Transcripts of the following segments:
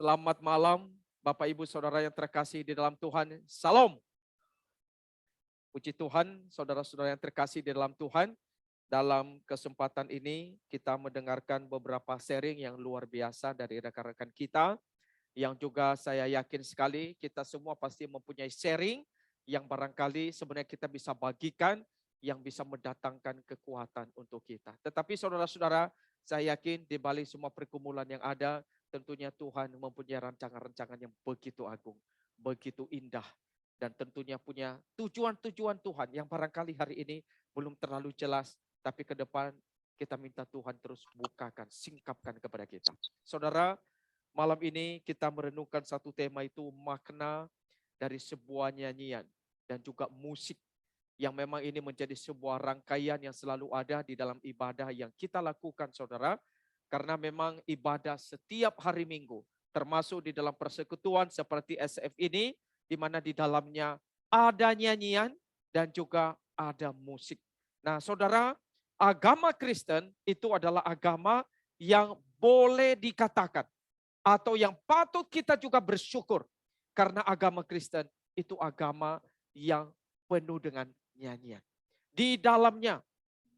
Selamat malam, Bapak Ibu Saudara yang terkasih di dalam Tuhan. Salam. Puji Tuhan, saudara-saudara yang terkasih di dalam Tuhan. Dalam kesempatan ini kita mendengarkan beberapa sharing yang luar biasa dari rekan-rekan kita. Yang juga saya yakin sekali kita semua pasti mempunyai sharing yang barangkali sebenarnya kita bisa bagikan yang bisa mendatangkan kekuatan untuk kita. Tetapi saudara-saudara, saya yakin di balik semua pergumulan yang ada, tentunya Tuhan mempunyai rancangan-rancangan yang begitu agung, begitu indah. Dan tentunya punya tujuan-tujuan Tuhan yang barangkali hari ini belum terlalu jelas. Tapi ke depan kita minta Tuhan terus bukakan, singkapkan kepada kita. Saudara, malam ini kita merenungkan satu tema itu makna dari sebuah nyanyian dan juga musik yang memang ini menjadi sebuah rangkaian yang selalu ada di dalam ibadah yang kita lakukan saudara. Karena memang ibadah setiap hari Minggu termasuk di dalam persekutuan seperti SF ini di mana di dalamnya ada nyanyian dan juga ada musik. Nah saudara, agama Kristen itu adalah agama yang boleh dikatakan atau yang patut kita juga bersyukur. Karena agama Kristen itu agama yang penuh dengan nyanyian. Di dalamnya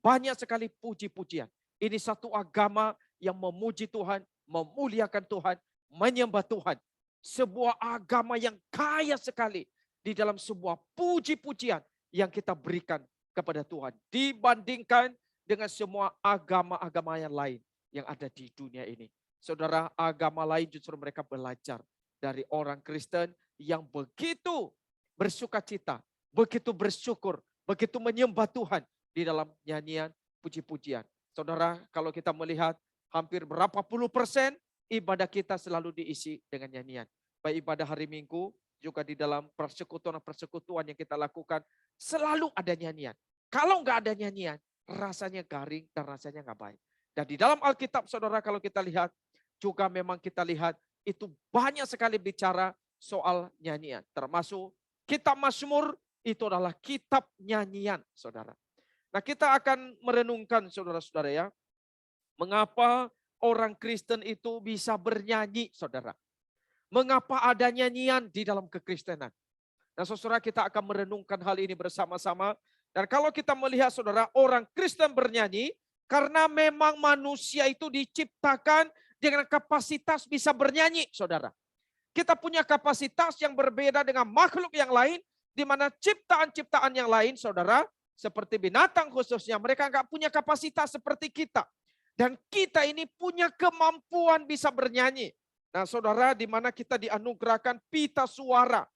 banyak sekali puji-pujian. Ini satu agama yang memuji Tuhan, memuliakan Tuhan, menyembah Tuhan. Sebuah agama yang kaya sekali di dalam sebuah puji-pujian yang kita berikan kepada Tuhan. Dibandingkan dengan semua agama-agama yang lain yang ada di dunia ini. Saudara, agama lain justru mereka belajar dari orang Kristen yang begitu bersuka cita, begitu bersyukur, begitu menyembah Tuhan di dalam nyanyian puji-pujian. Saudara, kalau kita melihat hampir berapa puluh persen ibadah kita selalu diisi dengan nyanyian. Baik ibadah hari Minggu, juga di dalam persekutuan yang kita lakukan, selalu ada nyanyian. Kalau nggak ada nyanyian, rasanya garing dan rasanya nggak baik. Dan di dalam Alkitab, saudara, kalau kita lihat, juga memang kita lihat itu banyak sekali bicara soal nyanyian. Termasuk kitab Mazmur itu adalah kitab nyanyian, saudara. Nah kita akan merenungkan saudara-saudara ya. Mengapa orang Kristen itu bisa bernyanyi, saudara. Mengapa ada nyanyian di dalam kekristenan. Nah saudara, kita akan merenungkan hal ini bersama-sama. Dan kalau kita melihat saudara, orang Kristen bernyanyi karena memang manusia itu diciptakan dengan kapasitas bisa bernyanyi, saudara. Kita punya kapasitas yang berbeda dengan makhluk yang lain, di mana ciptaan-ciptaan yang lain, saudara, seperti binatang khususnya, mereka nggak punya kapasitas seperti kita. Dan kita ini punya kemampuan bisa bernyanyi. Nah, saudara, di mana kita dianugerahkan pita suara.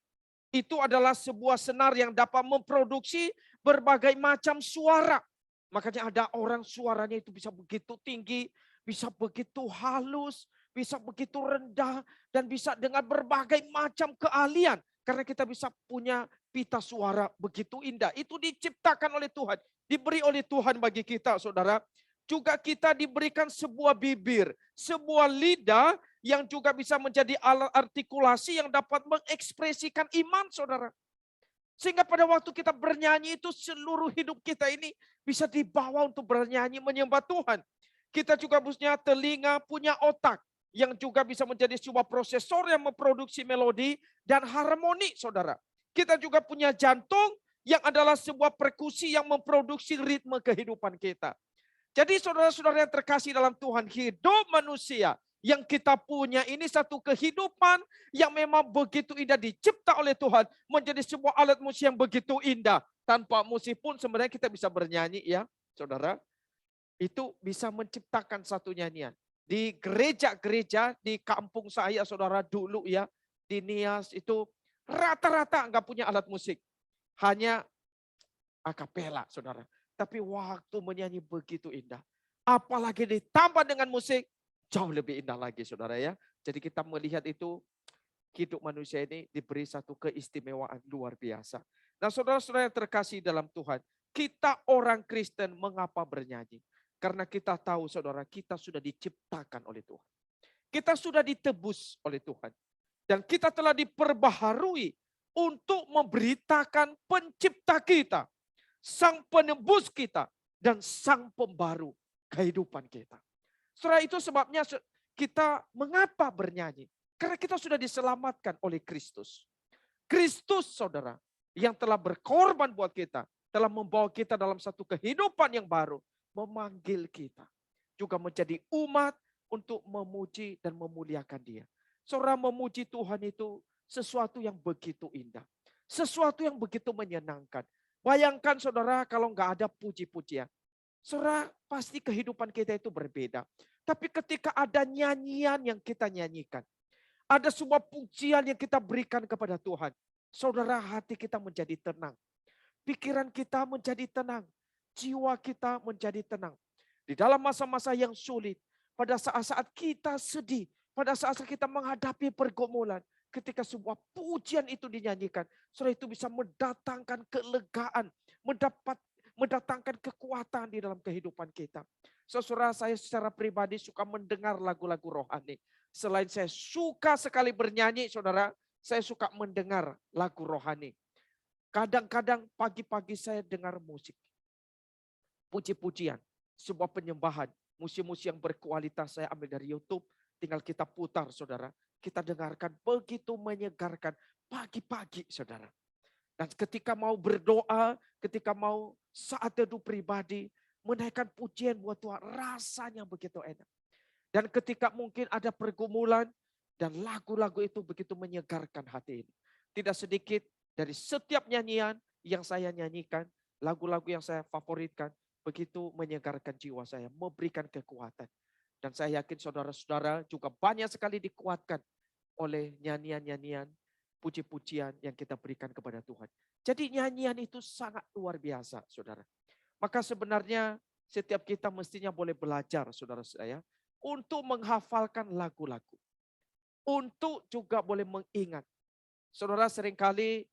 Itu adalah sebuah senar yang dapat memproduksi berbagai macam suara. Makanya ada orang suaranya itu bisa begitu tinggi, bisa begitu halus, bisa begitu rendah, dan bisa dengan berbagai macam keahlian. Karena kita bisa punya pita suara begitu indah. Itu diciptakan oleh Tuhan, diberi oleh Tuhan bagi kita, saudara. Juga kita diberikan sebuah bibir, sebuah lidah yang juga bisa menjadi alat artikulasi yang dapat mengekspresikan iman, saudara. Sehingga pada waktu kita bernyanyi itu seluruh hidup kita ini bisa dibawa untuk bernyanyi menyembah Tuhan. Kita juga punya telinga, punya otak yang juga bisa menjadi sebuah prosesor yang memproduksi melodi dan harmoni, saudara. Kita juga punya jantung yang adalah sebuah perkusi yang memproduksi ritme kehidupan kita. Jadi saudara-saudara yang terkasih dalam Tuhan, hidup manusia yang kita punya ini satu kehidupan yang memang begitu indah dicipta oleh Tuhan. Menjadi sebuah alat musik yang begitu indah. Tanpa musik pun sebenarnya kita bisa bernyanyi ya, saudara. Itu bisa menciptakan satu nyanyian. Di gereja-gereja di kampung saya saudara dulu ya, di Nias itu rata-rata nggak punya alat musik. Hanya akapela saudara. Tapi waktu menyanyi begitu indah. Apalagi ditambah dengan musik, jauh lebih indah lagi saudara ya. Jadi kita melihat itu hidup manusia ini diberi satu keistimewaan luar biasa. Nah saudara-saudara yang terkasih dalam Tuhan, kita orang Kristen mengapa bernyanyi? Karena kita tahu saudara, kita sudah diciptakan oleh Tuhan. Kita sudah ditebus oleh Tuhan. Dan kita telah diperbaharui untuk memberitakan pencipta kita, sang penebus kita, dan sang pembaru kehidupan kita. Setelah itu sebabnya kita mengapa bernyanyi? Karena kita sudah diselamatkan oleh Kristus. Kristus saudara yang telah berkorban buat kita. Telah membawa kita dalam satu kehidupan yang baru. Memanggil kita. Juga menjadi umat untuk memuji dan memuliakan dia. Saudara, memuji Tuhan itu sesuatu yang begitu indah. Sesuatu yang begitu menyenangkan. Bayangkan saudara kalau nggak ada puji-pujian. Saudara, pasti kehidupan kita itu berbeda. Tapi ketika ada nyanyian yang kita nyanyikan. Ada sebuah pujian yang kita berikan kepada Tuhan. Saudara, hati kita menjadi tenang. Pikiran kita menjadi tenang. Jiwa kita menjadi tenang. Di dalam masa-masa yang sulit. Pada saat-saat kita sedih. Pada saat-saat kita menghadapi pergumulan. Ketika sebuah pujian itu dinyanyikan. Saudara, itu bisa mendatangkan kelegaan. Mendatangkan kekuatan di dalam kehidupan kita. Saudara, saya secara pribadi suka mendengar lagu-lagu rohani. Selain saya suka sekali bernyanyi, saudara, saya suka mendengar lagu rohani. Kadang-kadang pagi-pagi saya dengar musik. Puji-pujian, sebuah penyembahan. Musik-musik yang berkualitas saya ambil dari YouTube. Tinggal kita putar, saudara. Kita dengarkan, begitu menyegarkan pagi-pagi, saudara. Dan ketika mau berdoa, ketika mau saat teduh pribadi, menaikkan pujian buat Tuhan, rasanya begitu enak. Dan ketika mungkin ada pergumulan, dan lagu-lagu itu begitu menyegarkan hati ini. Tidak sedikit dari setiap nyanyian yang saya nyanyikan, lagu-lagu yang saya favoritkan, begitu menyegarkan jiwa saya, memberikan kekuatan. Dan saya yakin saudara-saudara juga banyak sekali dikuatkan oleh nyanyian-nyanyian, puji-pujian yang kita berikan kepada Tuhan. Jadi nyanyian itu sangat luar biasa, saudara. Maka sebenarnya setiap kita mestinya boleh belajar, saudara saya, untuk menghafalkan lagu-lagu. Untuk juga boleh mengingat. Saudara, seringkali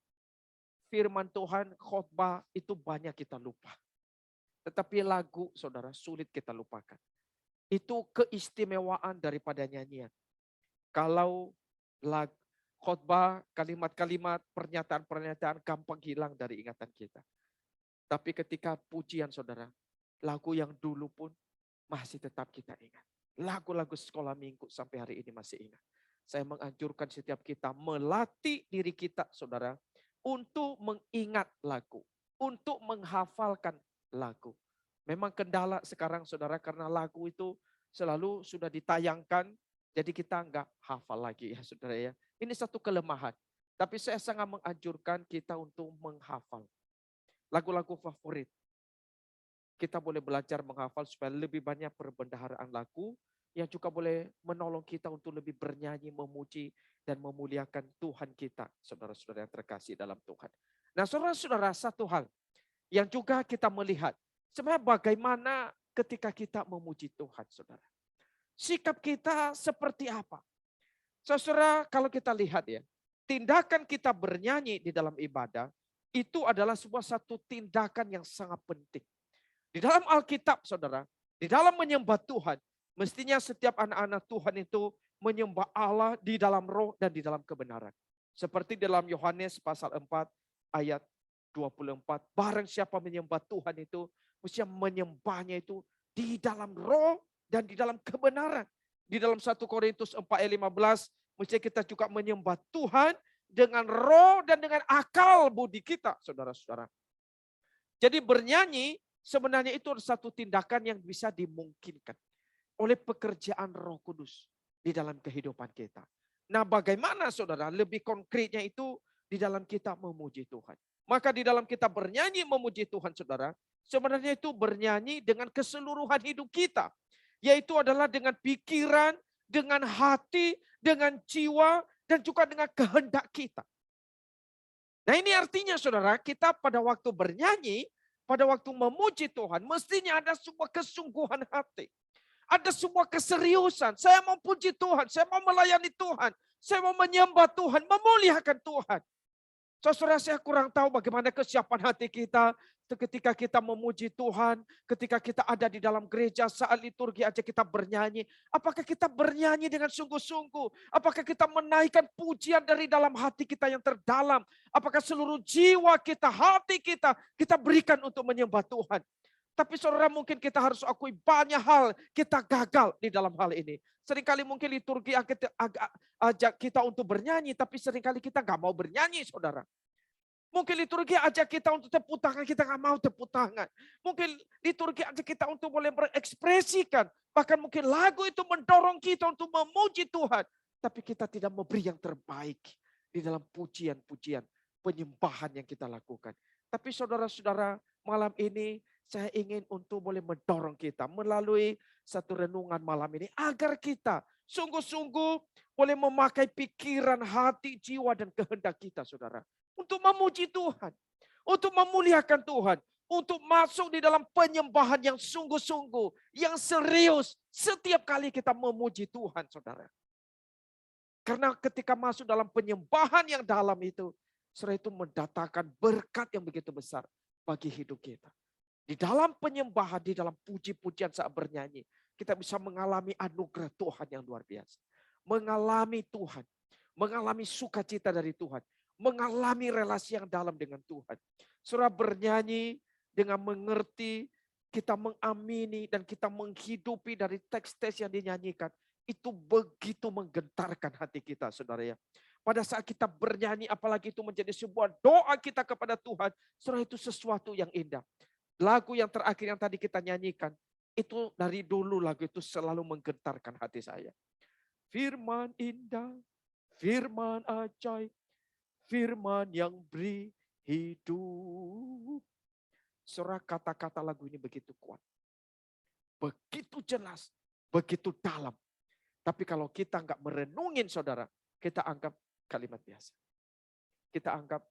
firman Tuhan, khotbah itu banyak kita lupa. Tetapi lagu, saudara, sulit kita lupakan. Itu keistimewaan daripada nyanyian. Kalau khotbah, kalimat-kalimat, pernyataan-pernyataan gampang hilang dari ingatan kita. Tapi ketika pujian, saudara, lagu yang dulu pun masih tetap kita ingat. Lagu-lagu sekolah minggu sampai hari ini masih ingat. Saya menganjurkan setiap kita melatih diri kita, saudara, untuk mengingat lagu, untuk menghafalkan lagu. Memang kendala sekarang, saudara, karena lagu itu selalu sudah ditayangkan, jadi kita enggak hafal lagi ya, saudara ya. Ini satu kelemahan. Tapi saya sangat menganjurkan kita untuk menghafal lagu-lagu favorit. Kita boleh belajar menghafal supaya lebih banyak perbendaharaan lagu yang juga boleh menolong kita untuk lebih bernyanyi, memuji, dan memuliakan Tuhan kita, saudara-saudara yang terkasih dalam Tuhan. Nah, saudara-saudara, satu hal yang juga kita melihat, sebenarnya bagaimana ketika kita memuji Tuhan, saudara. Sikap kita seperti apa? Saudara, kalau kita lihat ya, tindakan kita bernyanyi di dalam ibadah, itu adalah sebuah satu tindakan yang sangat penting. Di dalam Alkitab, saudara, di dalam menyembah Tuhan, mestinya setiap anak-anak Tuhan itu menyembah Allah di dalam roh dan di dalam kebenaran. Seperti dalam Yohanes pasal 4 ayat 24. Barang siapa menyembah Tuhan itu, mestinya menyembahnya itu di dalam roh dan di dalam kebenaran. Di dalam 1 Korintus 4 ayat 15, mestinya kita juga menyembah Tuhan dengan roh dan dengan akal budi kita, saudara-saudara. Jadi bernyanyi sebenarnya itu satu tindakan yang bisa dimungkinkan oleh pekerjaan Roh Kudus di dalam kehidupan kita. Nah, bagaimana saudara lebih konkretnya itu di dalam kita memuji Tuhan. Maka di dalam kita bernyanyi memuji Tuhan, saudara, sebenarnya itu bernyanyi dengan keseluruhan hidup kita. Yaitu adalah dengan pikiran, dengan hati, dengan jiwa, dan juga dengan kehendak kita. Nah, ini artinya saudara, kita pada waktu bernyanyi, pada waktu memuji Tuhan, mestinya ada sebuah kesungguhan hati. Ada sebuah keseriusan. Saya mau puji Tuhan, saya mau melayani Tuhan, saya mau menyembah Tuhan, memuliakan Tuhan. Saudara, saya kurang tahu bagaimana kesiapan hati kita ketika kita memuji Tuhan, ketika kita ada di dalam gereja saat liturgi aja kita bernyanyi. Apakah kita bernyanyi dengan sungguh-sungguh? Apakah kita menaikkan pujian dari dalam hati kita yang terdalam? Apakah seluruh jiwa kita, hati kita berikan untuk menyembah Tuhan? Tapi saudara, mungkin kita harus akui banyak hal kita gagal di dalam hal ini. Seringkali mungkin liturgi agak ajak kita untuk bernyanyi, tapi seringkali kita nggak mau bernyanyi, saudara. Mungkin liturgi ajak kita untuk tepuk tangan, kita nggak mau tepuk tangan. Mungkin liturgi ajak kita untuk boleh berekspresikan. Bahkan mungkin lagu itu mendorong kita untuk memuji Tuhan. Tapi kita tidak memberi yang terbaik di dalam pujian-pujian, penyembahan yang kita lakukan. Tapi saudara-saudara, malam ini saya ingin untuk boleh mendorong kita melalui satu renungan malam ini. Agar kita sungguh-sungguh boleh memakai pikiran, hati, jiwa, dan kehendak kita, saudara. Untuk memuji Tuhan. Untuk memuliakan Tuhan. Untuk masuk di dalam penyembahan yang sungguh-sungguh. Yang serius. Setiap kali kita memuji Tuhan, saudara. Karena ketika masuk dalam penyembahan yang dalam itu. Saudara, itu mendatangkan berkat yang begitu besar bagi hidup kita. Di dalam penyembahan, di dalam puji-pujian saat bernyanyi. Kita bisa mengalami anugerah Tuhan yang luar biasa. Mengalami Tuhan. Mengalami sukacita dari Tuhan. Mengalami relasi yang dalam dengan Tuhan. Saudara, bernyanyi dengan mengerti, kita mengamini dan kita menghidupi dari teks-teks yang dinyanyikan. Itu begitu menggentarkan hati kita, saudara ya. Pada saat kita bernyanyi, apalagi itu menjadi sebuah doa kita kepada Tuhan. Saudara, itu sesuatu yang indah. Lagu yang terakhir yang tadi kita nyanyikan, itu dari dulu lagu itu selalu menggentarkan hati saya. Firman indah, firman ajaib, firman yang beri hidup. Saudara, kata-kata lagu ini begitu kuat. Begitu jelas, begitu dalam. Tapi kalau kita enggak merenungin, saudara, kita anggap kalimat biasa. Kita anggap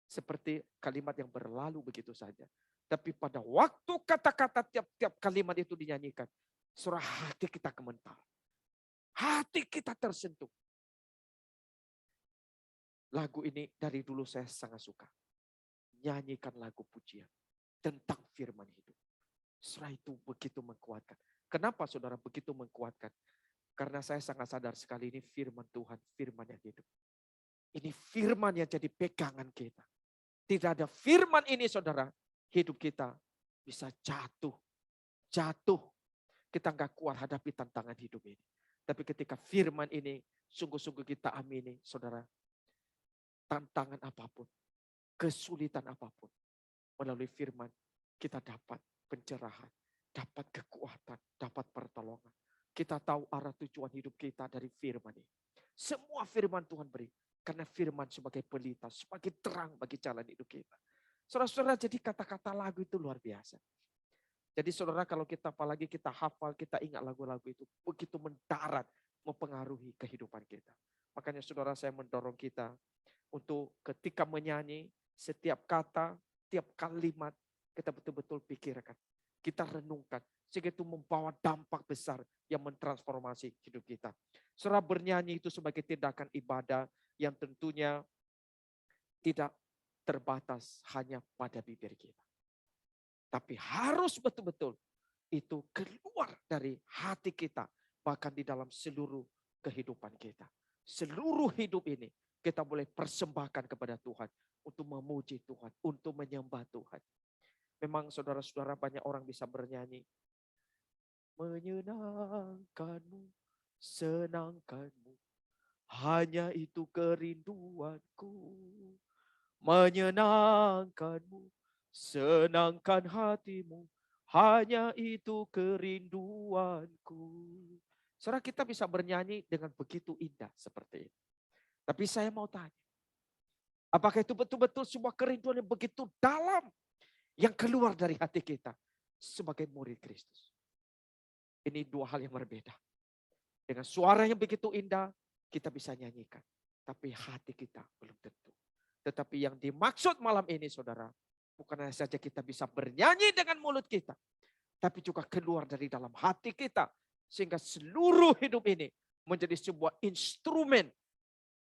seperti kalimat yang berlalu begitu saja. Tapi pada waktu kata-kata tiap-tiap kalimat itu dinyanyikan, saudara, hati kita gemetar. Hati kita tersentuh. Lagu ini dari dulu saya sangat suka. Nyanyikan lagu pujian tentang firman hidup. Saudara, itu begitu menguatkan. Kenapa saudara begitu menguatkan? Karena saya sangat sadar sekali ini firman Tuhan, firman yang hidup. Ini firman yang jadi pegangan kita. Tidak ada firman ini, saudara, hidup kita bisa jatuh. Jatuh. Kita nggak kuat hadapi tantangan hidup ini. Tapi ketika firman ini sungguh-sungguh kita amini, saudara, tantangan apapun, kesulitan apapun, melalui firman kita dapat pencerahan, dapat kekuatan, dapat pertolongan. Kita tahu arah tujuan hidup kita dari firman ini. Semua firman Tuhan beri. Karena firman sebagai pelita, sebagai terang bagi jalan hidup kita. Saudara-saudara, jadi kata-kata lagu itu luar biasa. Jadi saudara, kalau kita apalagi kita hafal, kita ingat lagu-lagu itu, begitu mendarat, mempengaruhi kehidupan kita. Makanya saudara, saya mendorong kita untuk ketika menyanyi, setiap kata, tiap kalimat, kita betul-betul pikirkan. Kita renungkan, sehingga itu membawa dampak besar yang mentransformasi hidup kita. Saudara, bernyanyi itu sebagai tindakan ibadah yang tentunya tidak terbatas hanya pada bibir kita. Tapi harus betul-betul itu keluar dari hati kita, bahkan di dalam seluruh kehidupan kita. Seluruh hidup ini kita boleh persembahkan kepada Tuhan untuk memuji Tuhan, untuk menyembah Tuhan. Memang saudara-saudara, banyak orang bisa bernyanyi, menyenangkanmu, senangkanmu, hanya itu kerinduanku. Menyenangkanmu, senangkan hatimu, hanya itu kerinduanku. Saudara, kita bisa bernyanyi dengan begitu indah seperti ini. Tapi saya mau tanya, apakah itu betul-betul sebuah kerinduan yang begitu dalam yang keluar dari hati kita sebagai murid Kristus? Ini dua hal yang berbeda. Dengan suara yang begitu indah, kita bisa nyanyikan. Tapi hati kita belum tentu. Tetapi yang dimaksud malam ini, saudara, bukan hanya saja kita bisa bernyanyi dengan mulut kita, tapi juga keluar dari dalam hati kita. Sehingga seluruh hidup ini menjadi sebuah instrumen,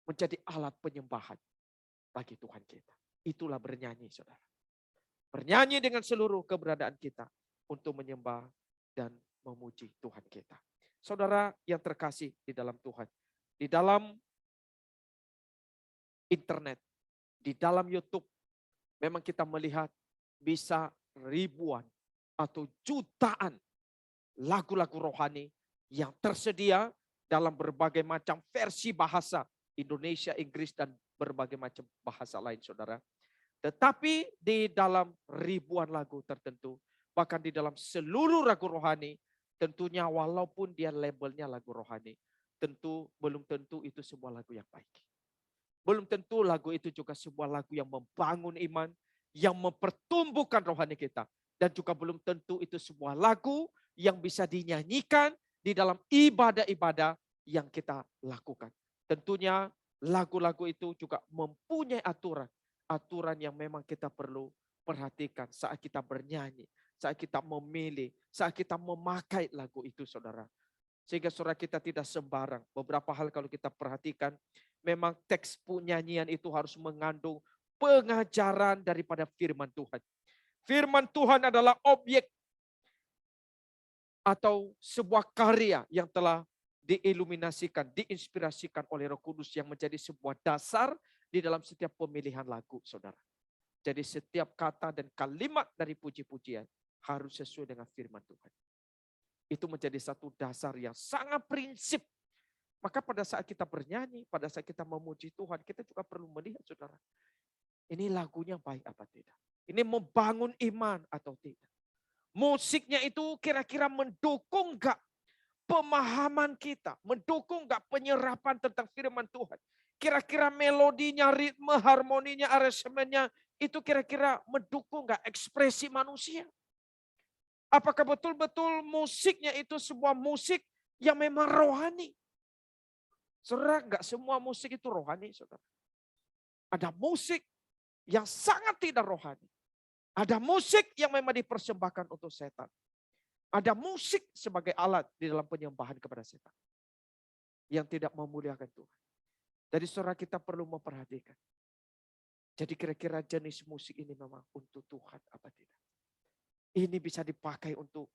menjadi alat penyembahan bagi Tuhan kita. Itulah bernyanyi, saudara. Bernyanyi dengan seluruh keberadaan kita untuk menyembah dan memuji Tuhan kita. Saudara yang terkasih di dalam Tuhan, di dalam internet, di dalam YouTube, memang kita melihat bisa ribuan, atau jutaan lagu-lagu rohani yang tersedia dalam berbagai macam versi bahasa Indonesia, Inggris, dan berbagai macam bahasa lain, saudara. Tetapi di dalam ribuan lagu tertentu, bahkan di dalam seluruh lagu rohani, tentunya walaupun dia labelnya lagu rohani, tentu belum tentu itu sebuah lagu yang baik. Belum tentu lagu itu juga sebuah lagu yang membangun iman, yang mempertumbuhkan rohani kita. Dan juga belum tentu itu sebuah lagu yang bisa dinyanyikan di dalam ibadah-ibadah yang kita lakukan. Tentunya lagu-lagu itu juga mempunyai aturan. Aturan yang memang kita perlu perhatikan saat kita bernyanyi, saat kita memilih, saat kita memakai lagu itu, saudara. Sehingga saudara kita tidak sembarang. Beberapa hal kalau kita perhatikan, memang teks nyanyian itu harus mengandung pengajaran daripada firman Tuhan. Firman Tuhan adalah objek atau sebuah karya yang telah diiluminasikan, diinspirasikan oleh Roh Kudus yang menjadi sebuah dasar di dalam setiap pemilihan lagu, saudara. Jadi setiap kata dan kalimat dari puji-pujian harus sesuai dengan firman Tuhan. Itu menjadi satu dasar yang sangat prinsip. Maka pada saat kita bernyanyi, pada saat kita memuji Tuhan, kita juga perlu melihat, saudara. Ini lagunya baik apa tidak? Ini membangun iman atau tidak? Musiknya itu kira-kira mendukung gak pemahaman kita? Mendukung gak penyerapan tentang firman Tuhan? Kira-kira melodinya, ritme, harmoninya, aransemennya, itu kira-kira mendukung gak ekspresi manusia? Apakah betul-betul musiknya itu sebuah musik yang memang rohani? Saudara, enggak semua musik itu rohani, saudara. Ada musik yang sangat tidak rohani. Ada musik yang memang dipersembahkan untuk setan. Ada musik sebagai alat di dalam penyembahan kepada setan. Yang tidak memuliakan Tuhan. Jadi saudara kita perlu memperhatikan. Jadi kira-kira jenis musik ini memang untuk Tuhan apa tidak? Ini bisa dipakai untuk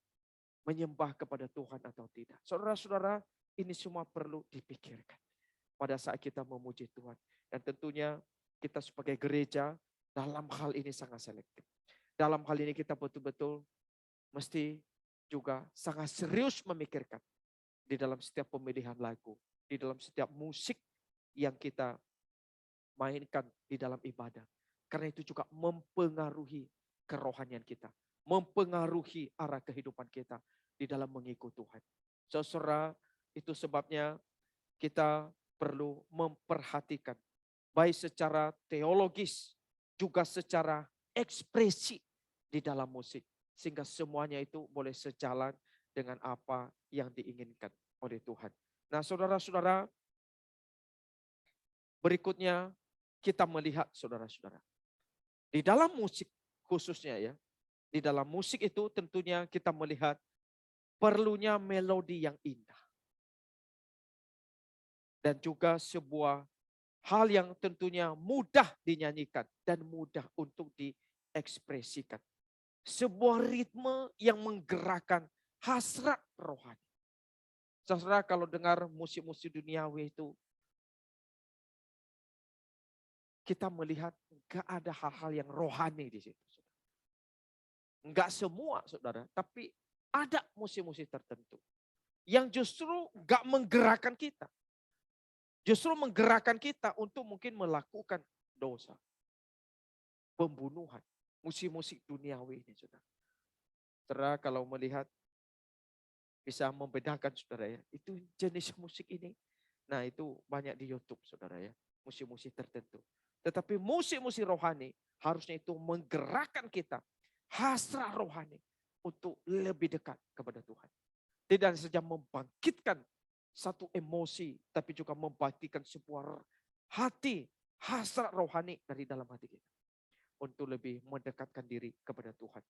menyembah kepada Tuhan atau tidak. Saudara-saudara, ini semua perlu dipikirkan pada saat kita memuji Tuhan. Dan tentunya kita sebagai gereja dalam hal ini sangat selektif. Dalam hal ini kita betul-betul mesti juga sangat serius memikirkan di dalam setiap pemilihan lagu, di dalam setiap musik yang kita mainkan di dalam ibadah. Karena itu juga mempengaruhi kerohanian kita. Mempengaruhi arah kehidupan kita di dalam mengikut Tuhan. Saudara, itu sebabnya kita perlu memperhatikan baik secara teologis juga secara ekspresi di dalam musik. Sehingga semuanya itu boleh sejalan dengan apa yang diinginkan oleh Tuhan. Nah saudara-saudara, berikutnya kita melihat saudara-saudara. Di dalam musik khususnya ya, di dalam musik itu tentunya kita melihat perlunya melodi yang indah. Dan juga sebuah hal yang tentunya mudah dinyanyikan dan mudah untuk diekspresikan. Sebuah ritme yang menggerakkan hasrat rohani. Saudara kalau dengar musik-musik duniawi itu, kita melihat enggak ada hal-hal yang rohani di situ. Enggak semua saudara, tapi ada musik-musik tertentu yang justru enggak menggerakkan kita. Justru menggerakkan kita untuk mungkin melakukan dosa. Pembunuhan. Musik-musik duniawi ini saudara. Saudara kalau melihat bisa membedakan saudara ya. Itu jenis musik ini. Nah itu banyak di YouTube saudara ya. Musik-musik tertentu. Tetapi musik-musik rohani harusnya itu menggerakkan kita. Hasrat rohani untuk lebih dekat kepada Tuhan. Tidak saja membangkitkan satu emosi, tapi juga membangkitkan sebuah hati, hasrat rohani dari dalam hati kita. Untuk lebih mendekatkan diri kepada Tuhan.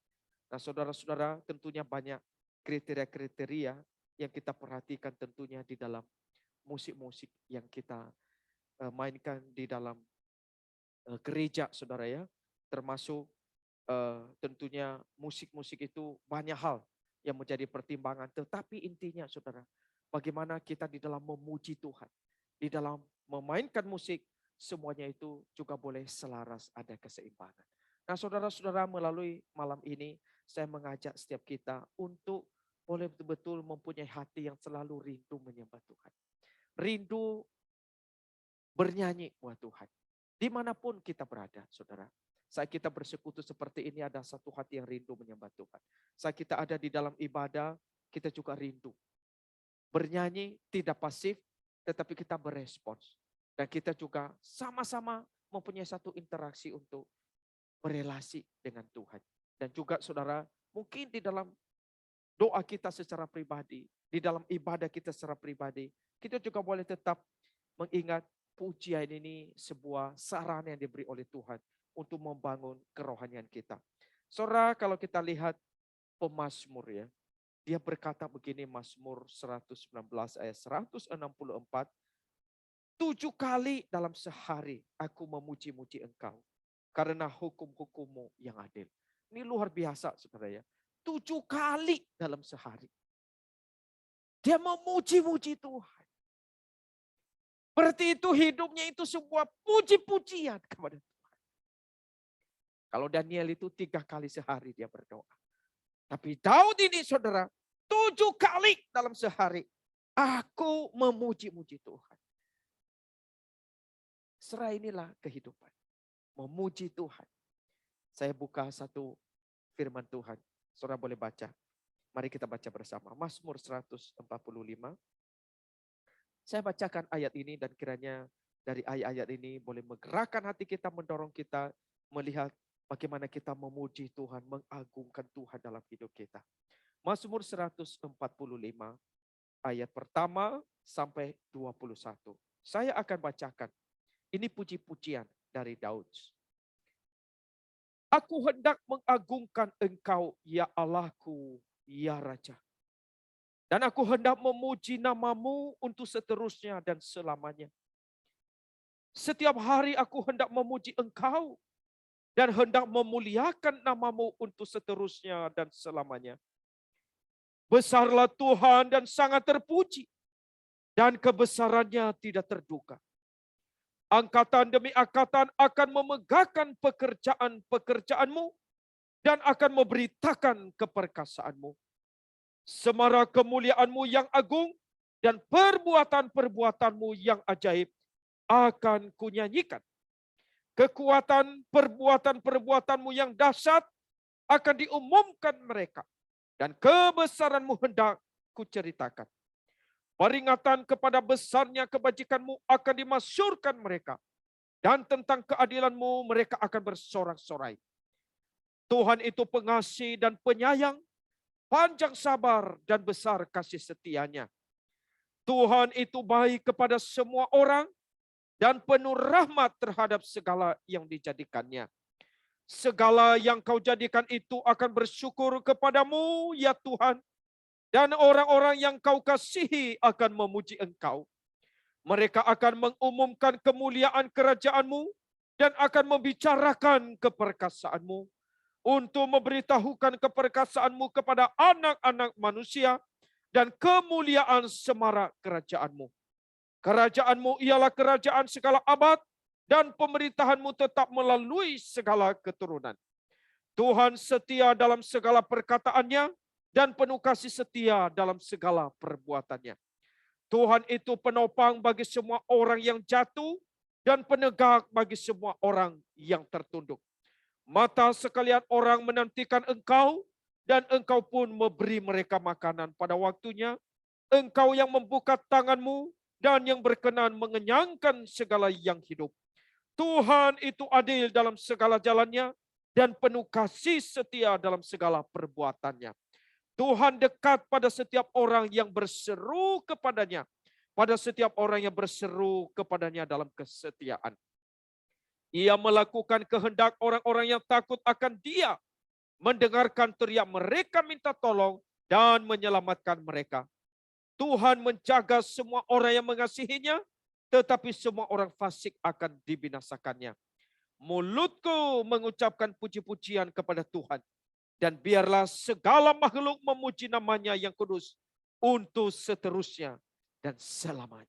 Nah saudara-saudara tentunya banyak kriteria-kriteria yang kita perhatikan tentunya di dalam musik-musik yang kita mainkan di dalam gereja saudara ya. Termasuk tentunya musik-musik itu banyak hal yang menjadi pertimbangan. Tetapi intinya saudara, bagaimana kita di dalam memuji Tuhan. Di dalam memainkan musik, semuanya itu juga boleh selaras ada keseimbangan. Nah saudara-saudara melalui malam ini, saya mengajak setiap kita untuk boleh betul-betul mempunyai hati yang selalu rindu menyembah Tuhan. Rindu bernyanyi buat Tuhan. Dimanapun kita berada, saudara. Saat kita bersekutu seperti ini ada satu hati yang rindu menyembah Tuhan. Saat kita ada di dalam ibadah, kita juga rindu. Bernyanyi tidak pasif, tetapi kita berespons. Dan kita juga sama-sama mempunyai satu interaksi untuk berelasi dengan Tuhan. Dan juga saudara, mungkin di dalam doa kita secara pribadi, di dalam ibadah kita secara pribadi, kita juga boleh tetap mengingat pujian ini sebuah sarana yang diberi oleh Tuhan untuk membangun kerohanian kita. Saudara, kalau kita lihat pemazmur ya, dia berkata begini, Mazmur 119 ayat 164, 7 kali dalam sehari aku memuji-muji Engkau karena hukum-hukum-Mu yang adil. Ini luar biasa saudara ya. 7 kali dalam sehari. Dia memuji-muji Tuhan. Berarti itu hidupnya itu sebuah puji-pujian kepada Tuhan. Kalau Daniel itu 3 kali sehari dia berdoa. Tapi Daud ini saudara, 7 kali dalam sehari. Aku memuji-muji Tuhan. Serah inilah kehidupan. Memuji Tuhan. Saya buka satu firman Tuhan. Saudara boleh baca. Mari kita baca bersama. Mazmur 145. Saya bacakan ayat ini dan kiranya dari ayat-ayat ini boleh menggerakkan hati kita, mendorong kita melihat bagaimana kita memuji Tuhan, mengagungkan Tuhan dalam hidup kita. Mazmur 145 ayat pertama sampai 21. Saya akan bacakan. Ini puji-pujian dari Daud. Aku hendak mengagungkan Engkau, ya Allahku, ya Raja. Dan aku hendak memuji nama-Mu untuk seterusnya dan selamanya. Setiap hari aku hendak memuji Engkau dan hendak memuliakan nama-Mu untuk seterusnya dan selamanya. Besarlah Tuhan dan sangat terpuji, dan kebesarannya tidak terduga. Angkatan demi angkatan akan memegahkan pekerjaan-pekerjaan-Mu dan akan memberitakan keperkasaan-Mu. Semara kemuliaan-Mu yang agung dan perbuatan-perbuatan-Mu yang ajaib akan kunyanyikan. Kekuatan perbuatan-perbuatan-Mu yang dahsyat akan diumumkan mereka. Dan kebesaran-Mu hendak kuceritakan. Peringatan kepada besarnya kebajikan-Mu akan dimasyurkan mereka. Dan tentang keadilan-Mu mereka akan bersorak-sorai. Tuhan itu pengasih dan penyayang, panjang sabar dan besar kasih setianya. Tuhan itu baik kepada semua orang dan penuh rahmat terhadap segala yang dijadikannya. Segala yang Kau jadikan itu akan bersyukur kepadamu, ya Tuhan. Dan orang-orang yang Kau kasihi akan memuji Engkau. Mereka akan mengumumkan kemuliaan kerajaan-Mu dan akan membicarakan keperkasaan-Mu. Untuk memberitahukan keperkasaan-Mu kepada anak-anak manusia dan kemuliaan semara kerajaan-Mu. Kerajaan-Mu ialah kerajaan segala abad dan pemerintahan-Mu tetap melalui segala keturunan. Tuhan setia dalam segala perkataannya dan penuh kasih setia dalam segala perbuatannya. Tuhan itu penopang bagi semua orang yang jatuh dan penegak bagi semua orang yang tertunduk. Mata sekalian orang menantikan Engkau, dan Engkau pun memberi mereka makanan pada waktunya. Engkau yang membuka tangan-Mu dan yang berkenan mengenyangkan segala yang hidup. Tuhan itu adil dalam segala jalannya dan penuh kasih setia dalam segala perbuatannya. Tuhan dekat pada setiap orang yang berseru kepadanya, pada setiap orang yang berseru kepadanya dalam kesetiaan. Ia melakukan kehendak orang-orang yang takut akan Dia, mendengarkan teriak mereka minta tolong dan menyelamatkan mereka. Tuhan menjaga semua orang yang mengasihinya, tetapi semua orang fasik akan dibinasakannya. Mulutku mengucapkan puji-pujian kepada Tuhan, dan biarlah segala makhluk memuji namanya yang kudus untuk seterusnya dan selamanya.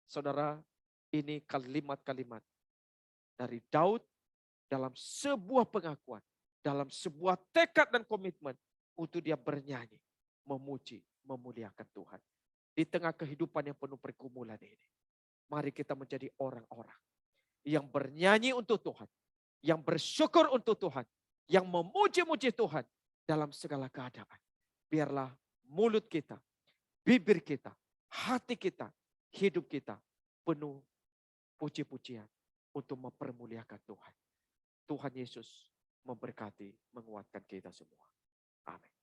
Saudara, ini kalimat-kalimat dari Daud dalam sebuah pengakuan dalam sebuah tekad dan komitmen untuk dia bernyanyi, memuji, memuliakan Tuhan. Di tengah kehidupan yang penuh pergumulan ini, mari kita menjadi orang-orang yang bernyanyi untuk Tuhan, yang bersyukur untuk Tuhan, yang memuji-muji Tuhan dalam segala keadaan. Biarlah mulut kita, bibir kita, hati kita, hidup kita penuh puji-pujian untuk mempermuliakan Tuhan. Tuhan Yesus memberkati, menguatkan kita semua. Amin.